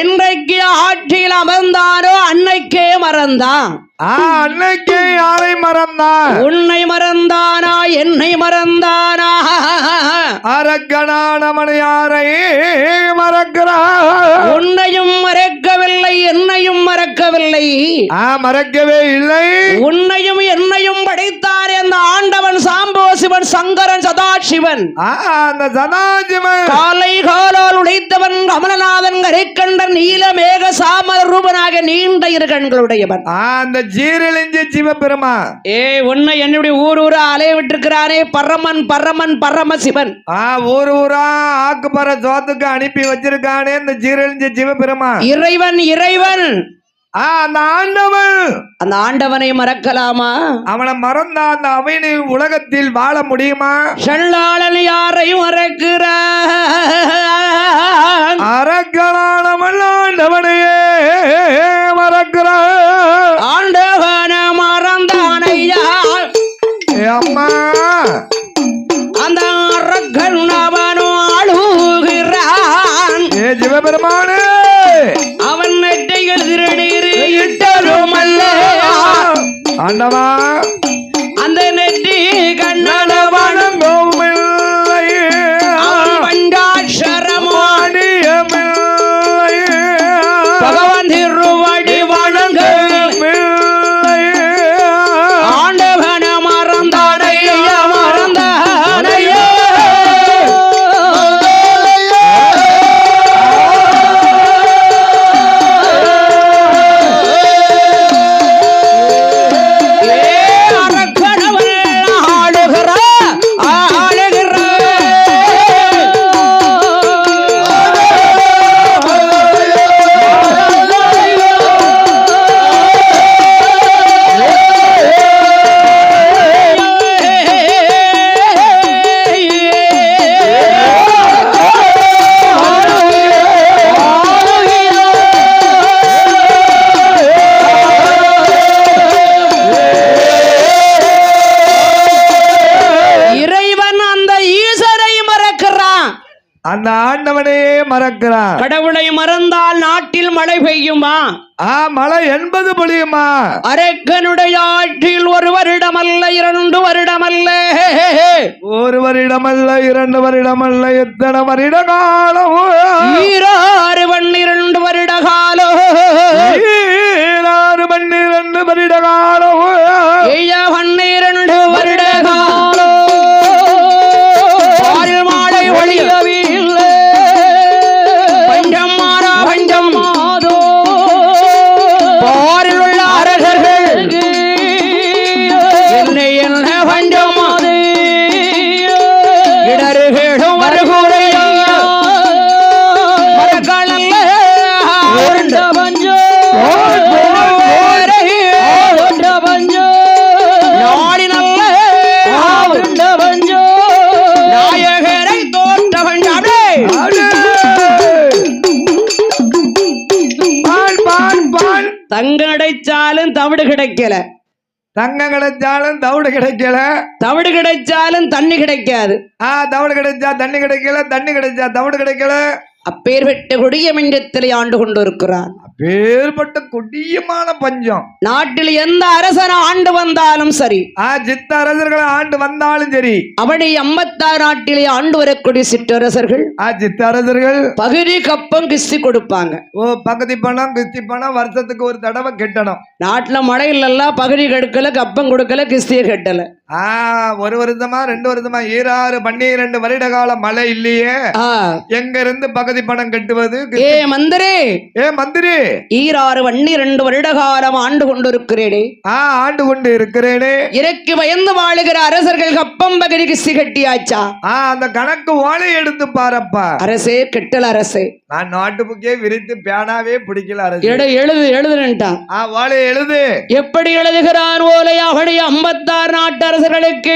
என்றைக்கு ஆட்சியில் அமர்ந்தாரோ அன்னைக்கே மறந்தான். அன்னைக்கே யாரை மறந்தான்? உன்னை மறந்தானா என்னை மறந்தானா? அரக்கனானவன் யாரை மறக்கிறான்? உன்னையும் மறக்கவில்லை என்னையும் மறக்கவில்லை. மறக்கவே இல்லை. உன்னையும் என்னையும் படைத்தார் அந்த ஆண்டவன் சாம்போ பரமசிவன் சங்கரன் சதாசிவன் அந்த சதாசிவன் காலை காலால் உடைத்தவன் கமலநாதன் கரைக்கண்டன் நீல மேக சாமர ரூபனாக நீண்ட இரு கண்களுடையவன் அந்த ஜீரலிஞ்ச சிவபெருமான் உன்னை என்னுடைய ஊரா அலைய விட்டிருக்கிறானே பரமன் பரமன் பரமசிவன் ஊரா ஆக்குப்பற சோத்துக்கு அனுப்பி வச்சிருக்கானே இந்த ஜீரலிஞ்ச சிவபெருமான் இறைவன் இறைவன் அந்த ஆண்டவன் அந்த ஆண்டவனை மறக்கலாமா? அவனை மறந்தா அந்த அவனை உலகத்தில் வாழ முடியுமா? செல்லாளன் யாரையும் மறக்கிறான், அறக்கலானவன் ஆண்டவனையே மறக்கிறான். ஆண்டவன மறந்தானையா அம்மா அந்த அரக்கன் அவனும் அழுகிறான். சிவபெருமானே அவன் நெட்டைகள் திருநீர் இட்டரும் அல்ல ஆண்டவா அந்த நெற்றி கண்ணனவனும் பகவான் திருவடி வணங்க ஆண்டவன மறந்தானையா மறந்தானையா. அந்த ஆண்டவனையே மறக்கிறான். கடவுளை மறந்தால் நாட்டில் மழை பெய்யுமா? மழை என்பது பொழியுமா? அரக்கனுடைய ஆற்றில் ஒரு வருடமல்ல 2 வருடமல்ல, ஒரு வருடமல்ல 2 வருடமல்ல, எத்தனை வருட காலம்? 12 வருட காலம், 12 வருட காலம், 12 வருட காலம் மழை ஒழியவில்லை. பஞ்சம் மாறா பஞ்சம் மாதோ பாரில் உள்ள அரசர்கள் என்னை என்ன பஞ்சம் மாதே இடறுகேடும் வருகுறையா மரக்காணல்ல பஞ்சம் பஞ்சம் நாடி நல்ல பஞ்சம் நாயகரை தோற்ற பஞ்சாபே தங்கம் கிடைச்சாலும் தவிடு கிடைக்கல, தங்கம் கிடைச்சாலும் தவிடு கிடைக்கல, தவிடு கிடைச்சாலும் தண்ணி கிடைக்காது. தவிடு கிடைச்சா தண்ணி கிடைக்கல, தண்ணி கிடைச்சா தவிடு கிடைக்கல. அப்பேற்பட்ட கொடிய மஞ்சத்திலே ஆண்டு கொண்டிருக்கிறான். அப்பேற்பட்ட கொடியமான பஞ்சம் நாட்டில் எந்த அரசன் ஆண்டு வந்தாலும் சரி, சித்த அரசர்கள் ஆண்டு வந்தாலும் சரி, அவனை 56 நாட்டிலே ஆண்டு வரக்கூடிய சிற்றரசர்கள் சித்த அரசர்கள் பகுதி கப்பம் கிஸ்தி கொடுப்பாங்க. பகுதி பணம் கிஸ்தி பணம் வருஷத்துக்கு ஒரு தடவை கெட்டணும். நாட்டுல மழை இல்லல்ல, பகுதி கெடுக்கல, கப்பம் கொடுக்கல, கிஸ்திய கெட்டல. ஒரு வருஷமா 2 வருஷமா 12 வருட காலம் மழை இல்லையே, எங்க இருந்து பகுதி பணம் கட்டுவது? மந்திரி மந்திரி 12 வருட காலம் ஆண்டு கொண்டிருக்கிறேனே, ஆண்டு கொண்டு இருக்கிறேனே. இறக்கி பயந்து வாழுகிற அரசர்கள் கப்பம் பகுதி கிஸ்தி கட்டியாச்சா? அந்த கணக்கு ஓலை எடுத்து பாரப்பா. அரசே கெட்டல அரசே, நான் நோட்டு புக்கே விரித்து பேனாவே பிடிக்கல அரசு. எழுதுன்ட்டான். ஓலை எழுது. எப்படி எழுதுகிறான் ஓலை? அவனை 56 நாட்டு அரசர்களுக்கு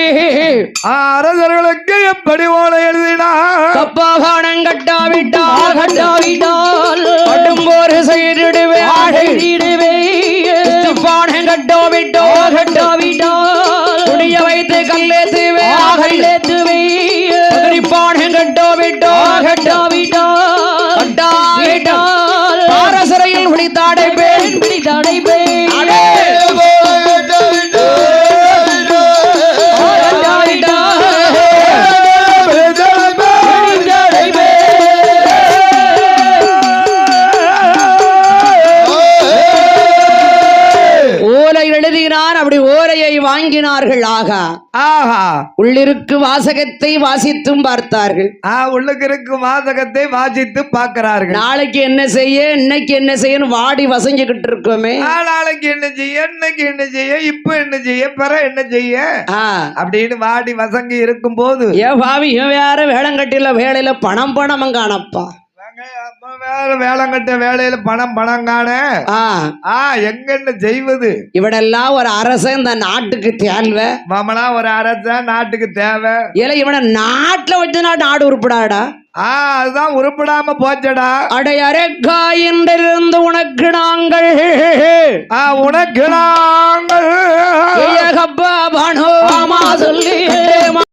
எப்படி ஓலை எழுதினா? கப்பாகானம் கட்டாவிட்டால் கட்டும்போர் செய்திடுவே பானம் கட்டாவிட்டால் குடிய வைத்து கல்லேத்துவே பானம் கட்டாவிட்டால் பாரசரையில் விழித்தாடைப்பேன் ஓலை எழுதி அப்படி ஓலையை வாங்கினார்கள். ஆகா ஆஹா உள்ளிருக்கு வாசகத்தை வாசித்தும் பார்த்தார்கள். உள்ளுக்கு இருக்கும் வாசகத்தை வாசித்து பார்க்கிறார்கள். நாளைக்கு என்ன செய்ய, இன்னைக்கு என்ன செய்யணும் வாடி வசங்கிக்கிட்டு இருக்கோமே. நாளைக்கு என்ன செய்ய, இன்னைக்கு என்ன செய்ய, இப்ப என்ன செய்ய, பிற என்ன செய்ய அப்படின்னு வாடி வசங்கி இருக்கும் போது ஏன் பாவி இவன் வேற வேளங்கட்டில வேலையில பணம் காணப்பா. வேற வேளங்கட்ட வேலையில பணம் காண எங்க என்ன செய்வது. இவனெல்லாம் ஒரு அரசன் இந்த நாட்டுக்கு தேவை. மாமனா ஒரு அரசன் நாட்டுக்கு தேவை. ஏல இவனை நாட்டுல வச்சுனா நாடு உருப்படாடா. அதுதான் உருப்படாம போச்சடா. அடையரக்கா என்றிருந்து உனக்கு நாங்கள் உனக்கு நாங்கள் சொல்லி